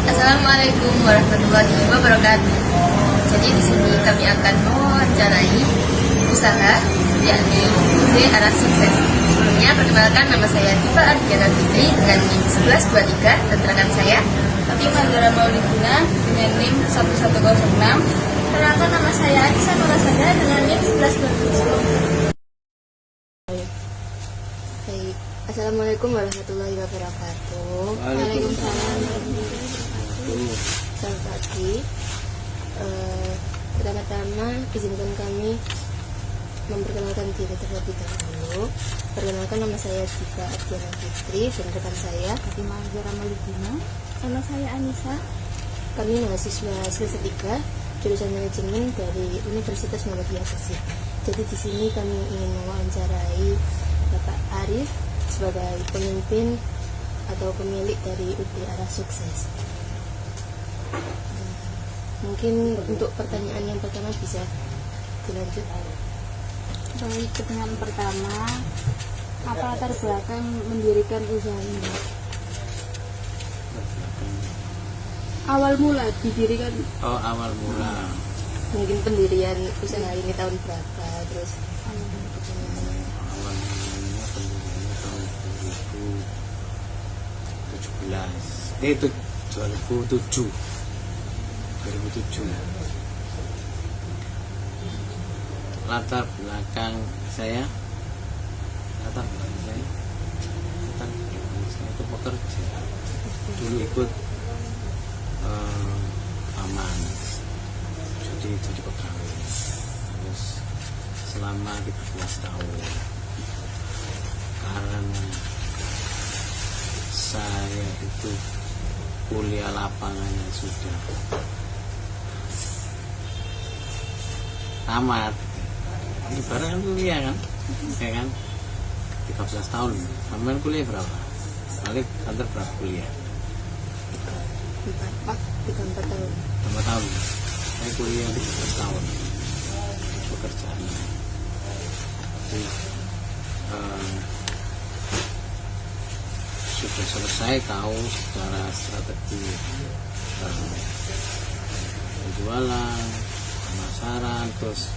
Assalamualaikum warahmatullahi wabarakatuh. Jadi di sini kami akan mewawancarai usaha yakni UD Arah Sukses. Sebelumnya perkenalkan, nama saya Diva Ardiana Fitri dengan NIM 1123 dan rekan saya Fatimah Zahra Maulidina dengan NIM 1106. Perkenalkan, nama saya Anissa Nurasada dengan NIM 1127. Baik. Assalamualaikum warahmatullahi wabarakatuh. Waalaikumsalam. Selamat pagi. Pertama-tama izinkan kami memperkenalkan diri terlebih dahulu. Perkenalkan, nama saya Diva Ardiana Fitri dan rekan saya Fatimah Zahra Maulidina. Nama saya Anissa. Kami mahasiswa semester 3 jurusan manajemen dari Universitas Muhammadiyah Gresik. Jadi di sini kami ingin mewawancarai Bapak Arif sebagai pemimpin atau pemilik dari UD Arah Sukses. Mungkin untuk pertanyaan yang pertama bisa dilanjut. Baik, pertanyaan pertama, apa latar belakang mendirikan usaha ini? Awal mula didirikan. Awal mula. Mungkin pendirian usaha ini tahun berapa, terus Awal mulanya pendiriannya tahun 2017. Itu 2007. Latar belakang saya itu pekerja. Dulu ikut aman, jadi pegawai. Terus selama 13 tahun, karena saya itu kuliah lapangannya sudah tamat. Ini baru kan kuliah kan, ya kan, 13 tahun. Kamu kuliah berapa? Balik kantor berapa kuliah? 4 tahun. 4 tahun. Saya kuliah 13 tahun. Pekerjaannya. Jadi, sudah selesai tahu secara strategi penjualan, pemasaran, terus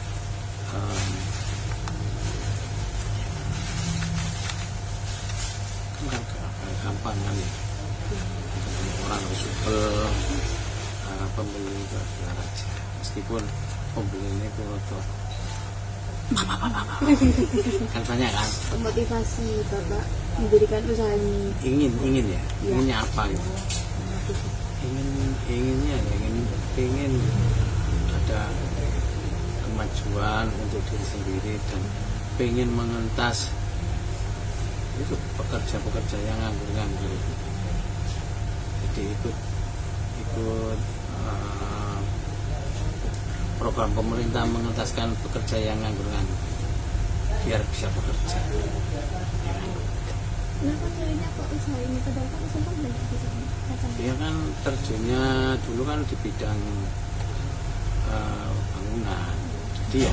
kan gampang kan ya, orang harus supel, pembeli itu adalah raja, meskipun pembelinya itu rotok kan banyak kan. Motivasi Bapak mendirikan usaha ini? Inginnya apa gitu? ingin ada kemajuan untuk diri sendiri dan pengen mengentas itu pekerja yang nganggur itu. Jadi ikut program pemerintah mengentaskan pekerja yang nganggur biar bisa bekerja. Ya kan? Kenapa pilihnya kok usaha ini? Padahal kan usaha banyak di sini. Dia kan terjunnya dulu kan di bidang bangunan, jadi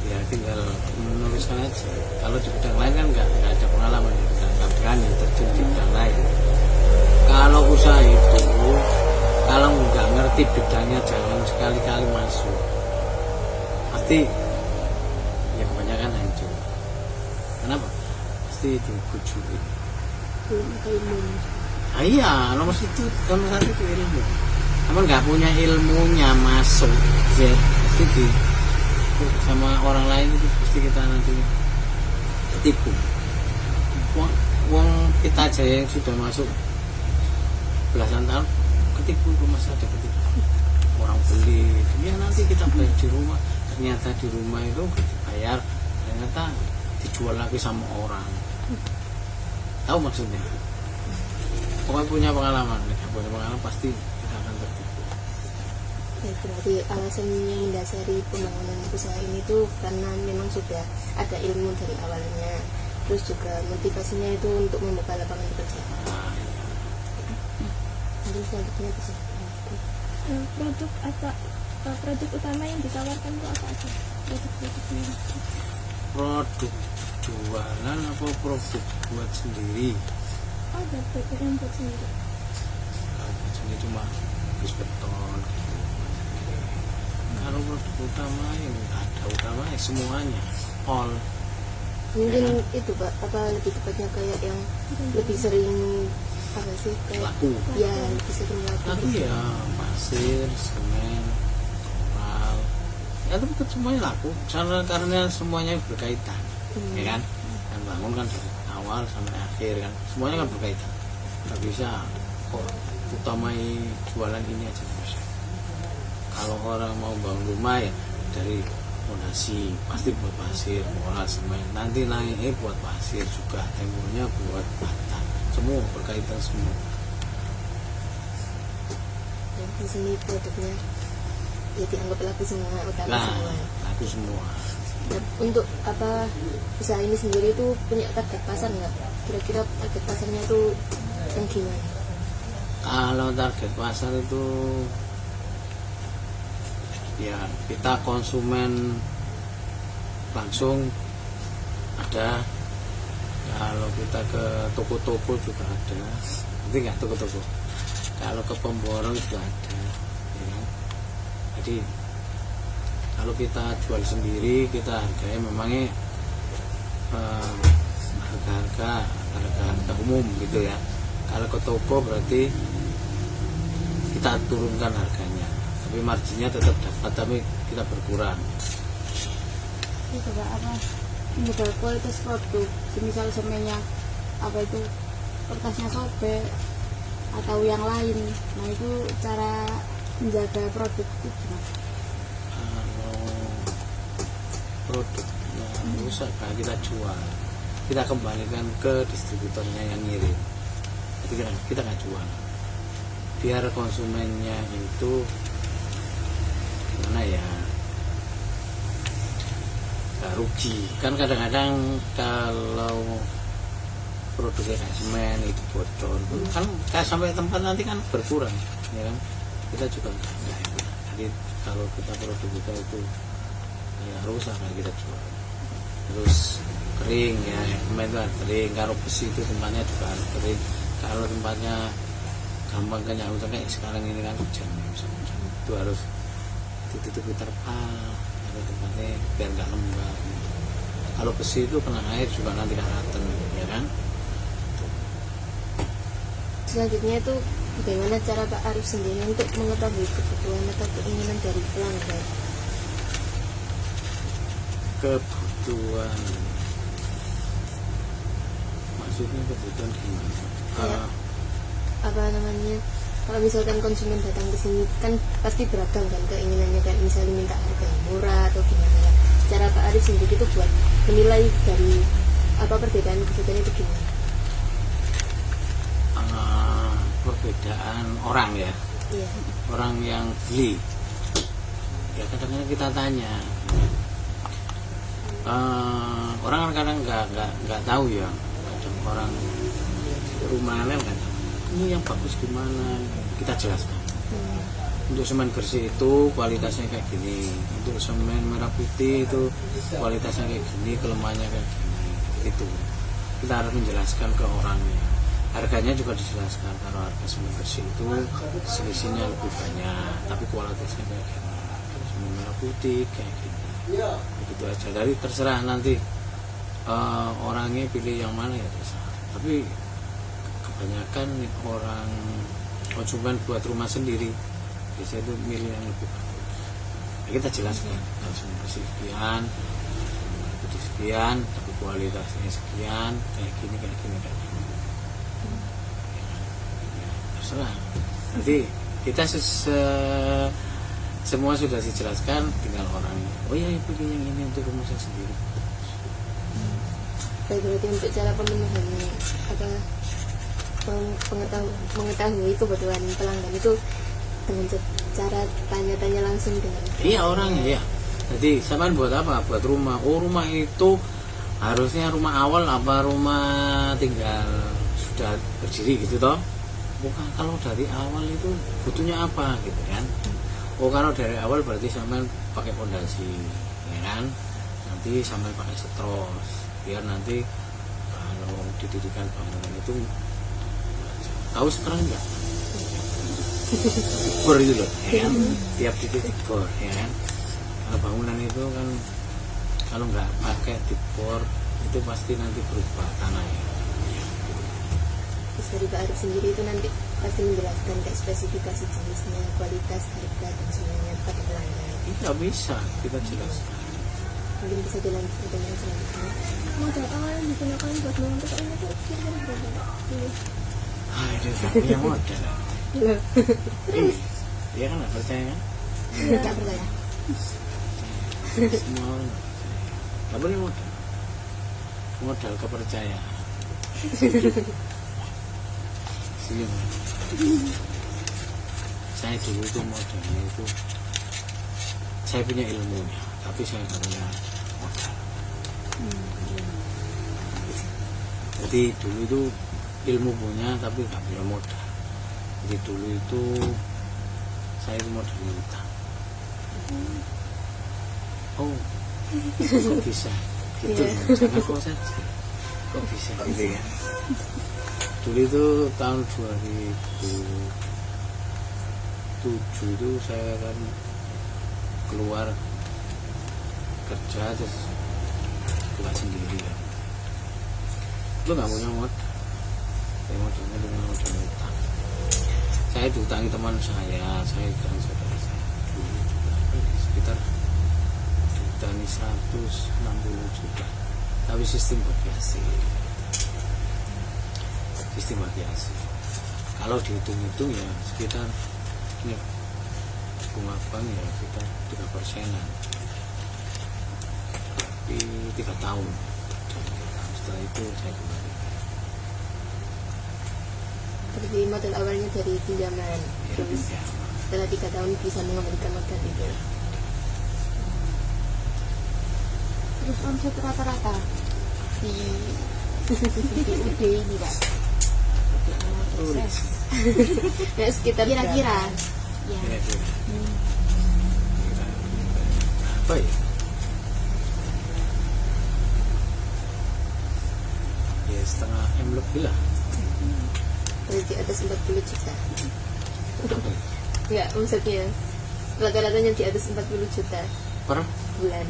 ya tinggal meneruskan aja. Kalau di bidang lain kan nggak ada pengalaman di bidang usaha itu kalau nggak ngerti bidangnya jangan sekali-kali masuk, pasti ya kebanyakan hancur. Kenapa? Pasti dibujui. belum ada ilmu. Iya, nomor satu itu ilmu. Kamu nggak punya ilmunya masuk, ya pasti sama orang lain itu pasti kita nanti ketipu. Uang kita aja yang sudah masuk belasan tahun ketipu, rumah saja ketipu. Orang beli, ya nanti kita bayar di rumah, ternyata di rumah itu dibayar, ternyata dijual lagi sama orang. Tahu maksudnya? Pokoknya punya pengalaman pasti kita akan tertipu. Ya, berarti alasan yang mendasari pembangunan usaha ini tuh karena memang sudah ada ilmu dari awalnya, terus juga motivasinya itu untuk membuka lapangan pekerjaan. Nah, Mungkin selanjutnya bisa Produk atau produk utama yang ditawarkan itu apa aja? Produk-produknya. produk jualan apa produk buat sendiri? Oh, ada produk yang buat sendiri. Kalau buat sendiri cuma bis beton gitu. Kalau produk utama yang ada utama ya semuanya all. mungkin itu Pak, apa lebih tepatnya kayak yang lebih sering apa sih kayak Laku. ya lebih sering laku. Laku ya pasir, semen, koral. Ya itu betul semuanya laku karena semuanya berkaitan, ya kan? Dan bangun kan dari awal sampai akhir kan, semuanya kan berkaitan. Nggak bisa kok utamai jualan ini aja nggak bisa. Kalau orang mau bangun rumah ya dari fondasi pasti buat pasir, koral, semen. Nanti naik buat pasir juga, temboknya buat bata. Semua berkaitan semua. Dan di sini produknya ya dianggap laku semua, utama Nah, semua. laku semua. Dan untuk apa usaha ini sendiri itu punya target pasar nggak? Kira-kira target pasarnya itu yang gimana? Kalau target pasar itu ya kita konsumen langsung ada, kalau kita ke toko-toko juga ada, nanti nggak toko-toko, kalau ke pemborong juga ada, ya kan? Jadi kalau kita jual sendiri kita harganya memangnya harga umum gitu ya. Kalau ke toko berarti kita turunkan harganya, tapi marginnya tetap dapat, tapi kita berkurang. Ini coba apa? Modal kualitas produk, misal semennya apa itu kertasnya sobek atau yang lain. Nah itu cara menjaga produk itu gimana? Kalau produknya rusak kita jual, kita kembalikan ke distributornya yang ngirim. Jadi kita nggak jual, biar konsumennya itu gimana ya, nggak rugi. Kan kadang-kadang kalau produknya kayak semen itu bocor, kan sampai tempat nanti kan berkurang, ya kan? Kita juga nggak enak. Jadi kalau kita produk kita itu ya rusak kayak kita jual. Terus kering ya, semen itu harus kering. Kalau besi itu tempatnya juga harus kering. Kalau tempatnya gampang kena hujan kayak sekarang ini kan hujan, itu harus ditutupi terpal, ada tempatnya biar nggak lembab. Kalau besi itu kena air juga nanti karatan, ya kan? Selanjutnya itu bagaimana cara Pak Arif sendiri untuk mengetahui kebutuhan atau keinginan dari pelanggan? Kebutuhan, maksudnya kebutuhan gimana? Ya. Apa namanya, kalau misalkan konsumen datang ke sini kan pasti beragam kan keinginannya, kayak misalnya minta harga yang murah atau gimana ya. Cara Pak Arif sendiri itu buat menilai dari apa perbedaan kebutuhan itu gimana? Perbedaan orang ya, Iya. orang yang beli ya kadang-kadang kita tanya, orang kan kadang nggak tahu ya, kadang orang rumahan kan ini yang bagus gimana, kita jelaskan. Untuk semen bersih itu kualitasnya kayak gini, untuk semen merah putih itu kualitasnya kayak gini, kelemahannya kayak gini, itu kita harus menjelaskan ke orangnya. harganya juga dijelaskan. Kalau harga semen bersih itu selisihnya lebih banyak, tapi kualitasnya kayak gini. Terus semen merah putih kayak gini. Begitu aja. Dari terserah nanti orangnya pilih yang mana ya terserah. Tapi kebanyakan orang konsumen buat rumah sendiri biasanya itu milih yang lebih bagus. Nah, kita jelaskan kalau semen bersih sekian, semen merah putih sekian, tapi kualitasnya sekian, kayak gini. Terserah. Nanti kita semua sudah dijelaskan, tinggal orangnya. Oh ya, pilih yang ini untuk rumah saya sendiri. Baik, berarti untuk cara pemenuhan mengetahui kebutuhan pelanggan itu dengan cara tanya-tanya langsung dengan Iya, orangnya ya. Jadi sampean buat apa? Buat rumah. Oh, rumah itu harusnya rumah awal apa rumah tinggal sudah berdiri gitu toh? Bukan, kalau dari awal itu butuhnya apa gitu kan? Oh, kalau dari awal berarti sampean pakai fondasi, ya kan? Nanti sampean pakai setros, biar nanti kalau didirikan bangunan itu tahu sekarang enggak? Bor itu loh, ya kan? Tiap titik bor, ya kan? Kalau bangunan itu kan kalau nggak pakai dibor itu pasti nanti berubah tanahnya. Terus dari Pak Arif sendiri itu nanti pasti menjelaskan kayak spesifikasi jenisnya, kualitas, harga dan semuanya pada pelanggan. Tidak bisa kita jelaskan. Mungkin bisa dilanjutkan dengan selanjutnya. Modal awal yang digunakan buat membentuk ini tuh kira-kira berapa Pak? Dulu. Itu yang modal. Loh, Iya kan nggak percaya kan? nggak percaya. Semua orang nggak percaya. Nggak boleh modal kepercayaan. Siap. Saya dulu itu modalnya itu saya punya ilmunya, tapi saya nggak punya modal. Jadi dulu itu ilmu punya tapi nggak punya modal. Jadi dulu itu saya itu modalnya utang. Oh, kok bisa? Gitu, jangan kok saja. Kok bisa gitu ya? Dulu itu tahun 2007 itu saya kan keluar kerja terus buka sendiri kan. Lu nggak punya modal, saya modalnya dengan modal utang. Saya diutangi teman saya dan saudara saya dulu sekitar diutangi 160 juta, tapi sistem variasi. Kalau dihitung-hitung ya sekitar ini bunga bank ya sekitar 3%-an, tapi 3 tahun. Setelah itu saya kembali. Berarti modal awalnya dari pinjaman, terus setelah 3 tahun bisa mengembalikan modal itu. Terus omset rata-rata di UD ini Pak? Ya sekitar Kira-kira ya. Kira-kira. Apa ya? Ya setengah M lebih lah. berarti atas 40 juta. Apa ya? Enggak, maksudnya rata-ratanya di atas 40 juta Per bulan.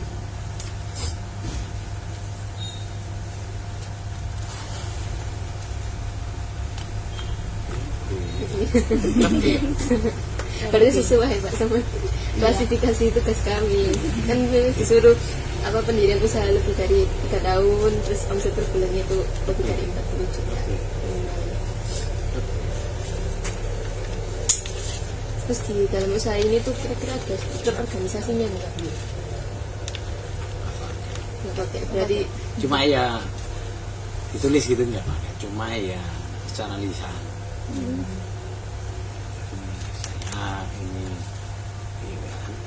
lebih. Berarti sesuai Pak sama klasifikasi tugas kami. Kan disuruh apa pendirian usaha lebih dari 3 tahun, terus omset per bulannya itu lebih dari 40 juta. Terus di dalam usaha ini tuh kira-kira ada struktur organisasinya enggak? Nggak pakai. Berarti Cuma ya ditulis gitu nggak pakai. Cuma ya secara lisan. Saya ini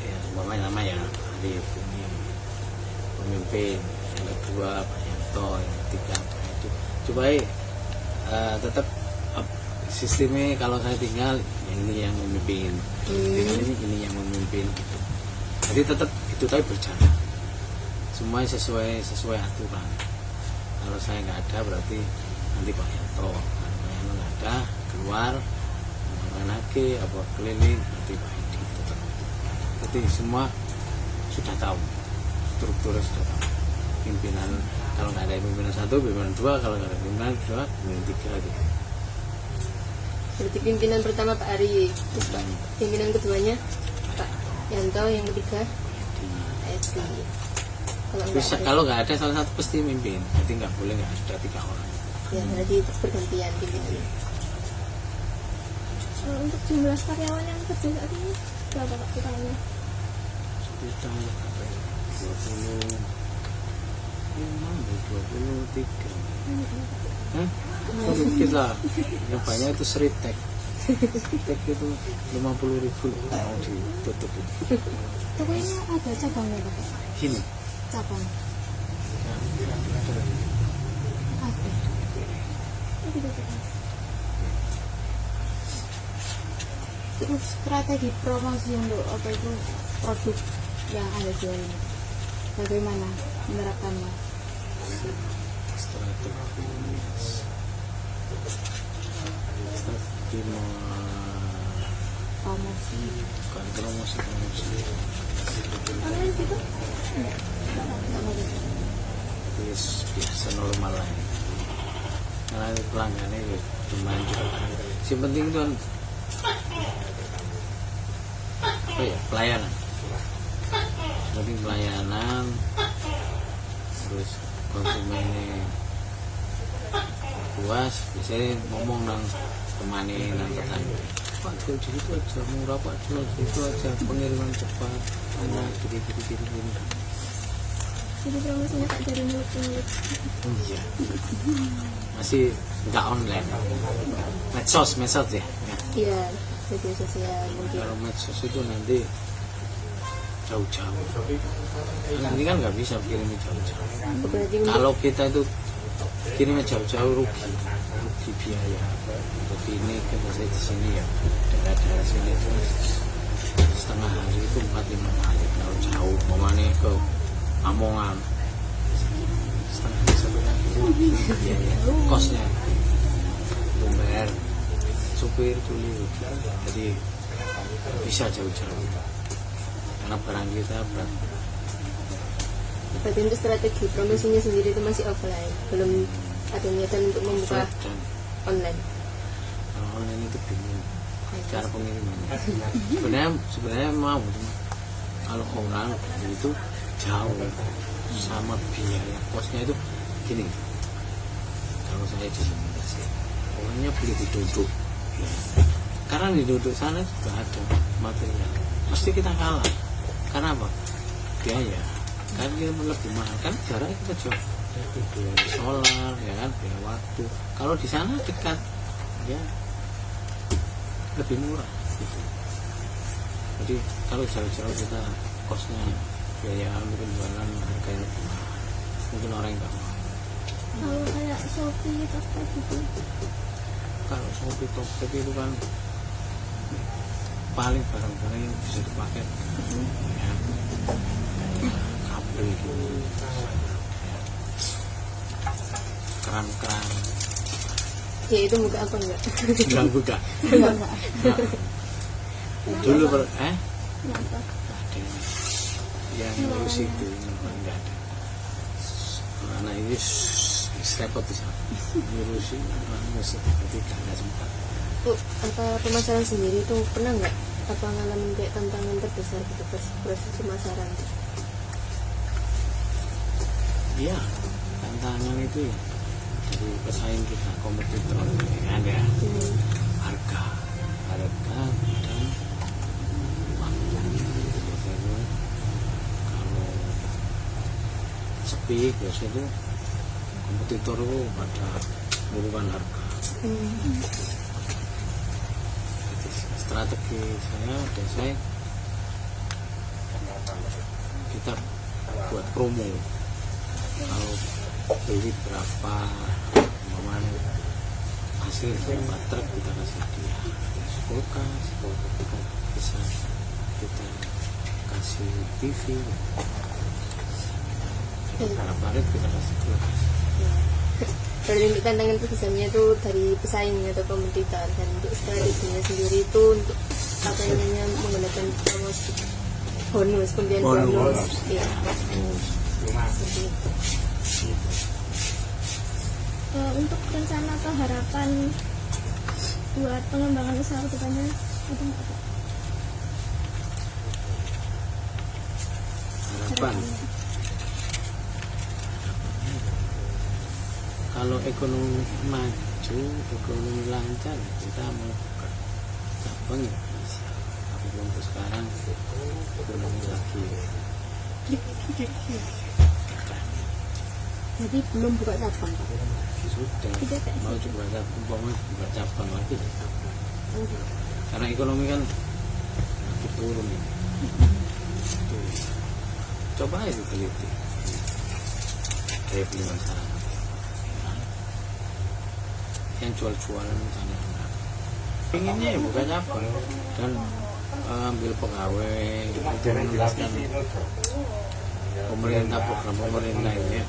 ya umpamanya nama ya Arif ini pemimpin, yang kedua Pak Yanto, yang ketiga Pak itu supaya tetap sistemnya kalau saya tinggal yang ini yang memimpin, ini yang memimpin gitu. Jadi tetap itu tadi berjalan semuanya sesuai aturan. Kalau saya nggak ada berarti nanti Pak Yanto, kalau Pak Yanto udah keluar lagi apa keliling nanti Pak Edi tetap. Jadi semua sudah tahu strukturnya, sudah tahu pimpinan. Kalau nggak ada pimpinan 1, pimpinan 2, kalau nggak ada pimpinan 2, pimpinan 3 gitu. Berarti pimpinan pertama Pak Ari, terus Pak pimpinan keduanya Pak Yanto, yang ketiga Pak Edi. Kalau nggak Bisa ada, kalau nggak ada salah satu pasti mimpin. Jadi nggak boleh nggak ada 3 orang. ya berarti bergantian pimpinan. Untuk jumlah karyawan yang kerja saat ini berapa Pak totalnya? Sekitar apa ya? 23. Hah? Sedikit lah. Yang banyak itu Seritek. Seritek itu 50.000 mau ditutup. Toko ini ada cabangnya Pak? Sini. Cabang. Ada. Oh, tidak jelas. Terus strategi promosi untuk apa itu produk yang ada jual ini, bagaimana menerapkannya? Strategi Promosi. bukan promosi. Online gitu? Sama gitu. Itu biasa normal lah ya. Karena pelanggannya ya lumayan juga. Yang penting itu kan apa ya, pelayanan. Yang penting pelayanan, terus konsumennya puas. Biasanya ngomong nang temani nang tetangga, Pak jual di situ aja murah, Pak jual di situ aja, pengiriman cepat, hanya gini. Jadi promosinya tak dari mulut ke mulut. Oh iya, masih nggak online, medsos ya. Iya, media sosial mungkin. Kalau medsos itu nanti jauh-jauh. Ini kan nggak bisa kirimnya jauh-jauh. Berarti untuk Kalau kita itu kirimnya jauh-jauh rugi biaya. Seperti ini kita saya di sini ya, daerah-daerah sini itu setengah hari itu 4-5 kali. Kalau jauh, mamane ke Lamongan, setengah hari 1 kali rugi biaya, kosnya. Bayar supir tuli rugi. Jadi nggak bisa jauh-jauh. Karena barang kita berat. berarti untuk strategi promosinya sendiri itu masih offline, belum ada niatan untuk membuka Dan online. kalau online itu bingung cara pengirimannya. Sebenarnya mau, cuma kalau orang itu jauh sama biaya kosnya itu gini. Kalau saya di sini orangnya beli di duduk, ya. Karena di duduk sana juga ada material, pasti kita kalah. Karena apa? Biaya. Kan kita lebih mahal, kan jaraknya kita jauh. Biaya solar, ya kan, biaya waktu. Kalau di sana dekat, ya lebih murah. Gitu. Jadi kalau jauh-jauh kita kosnya biaya mungkin jualan harganya lebih mahal. Mungkin orang yang nggak mau. Kalau kayak Shopee, Tokped gitu. Kalau Shopee Tokped itu kan paling barang-barang yang bisa dipakai, ya, kabel gitu, ya, keran-keran. Ya itu buka apa enggak? Enggak buka. Enggak. Dulu Kenapa? ada yang ngurus itu, enggak ada. Anak ini repot di sana. Ngurusin musik, jadi enggak sempat. Apa pemasaran sendiri itu pernah nggak apa ngalamin kayak tantangan terbesar gitu proses pemasaran? Iya, tantangan itu ya dari pesaing kita, kompetitor yang ada, harga dan waktu. Jadi biasanya kalau sepi biasanya itu kompetitor itu pada merupakan harga. Jadi strategi saya biasanya kita buat promo. Kalau beli berapa umpamanya hasil berapa truk kita kasih dia kulkas, bisa kita kasih TV, berapa red kita kasih kulkas. Berarti untuk tantangan terbesarnya itu dari pesaing atau kompetitor, dan untuk strateginya sendiri itu untuk apa namanya menggunakan promosi bonus, pemberian bonus. Iya. Seperti itu. Untuk rencana atau harapan buat pengembangan usaha kedepannya ada nggak Pak? Harapan kalau ekonomi maju, ekonomi lancar, kita mau buka cabang ya bisa. Tapi untuk sekarang ekonomi lagi Jadi belum buka cabang Pak. sudah mau coba buka cabang lagi karena ekonomi kan lagi turun ini. Coba itu teliti daya beli masyarakat yang jual-jualan misalnya pengennya ya buka cabang dan ambil pegawai untuk menjelaskan pemerintah, program pemerintah ini ya.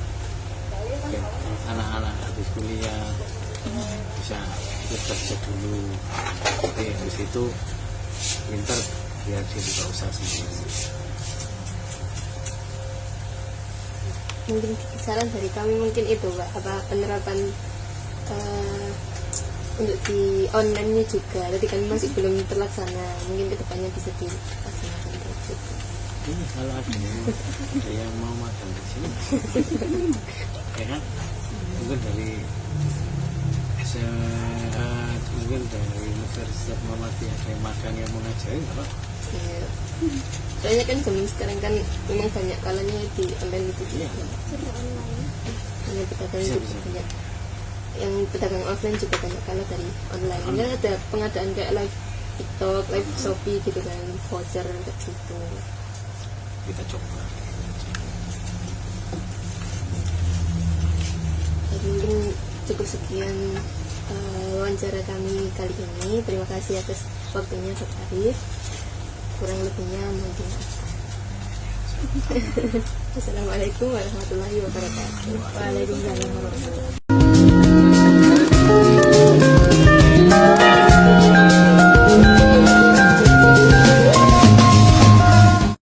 Oke, anak-anak habis kuliah bisa ikut kerja dulu, jadi habis itu pintar biar dia buka usaha sendiri. Mungkin saran dari kami mungkin itu Pak, apa penerapan untuk di online-nya juga. Tadi kan masih belum terlaksana, mungkin kedepannya bisa dilaksanakan kayak gitu. Ini kalau ada yang mau makan di sini, ya kan? Mungkin dari mungkin dari Universitas Muhammadiyah ada yang makan yang mau ngajarin apa? Iya. Soalnya kan zaman sekarang kan memang banyak kalanya di online itu juga. Iya. Serba online. Hanya pedagang Bisa, juga bisa. banyak. Yang pedagang offline juga banyak kalau dari online. Ini ada pengadaan kayak live TikTok, live Shopee gitu kan, voucher kayak gitu. Kita coba. Jadi mungkin cukup sekian wawancara kami kali ini. Terima kasih atas waktunya Pak Arif. Kurang lebihnya mungkin Assalamualaikum warahmatullahi wabarakatuh. Waalaikumsalam warahmatullahi wabarakatuh.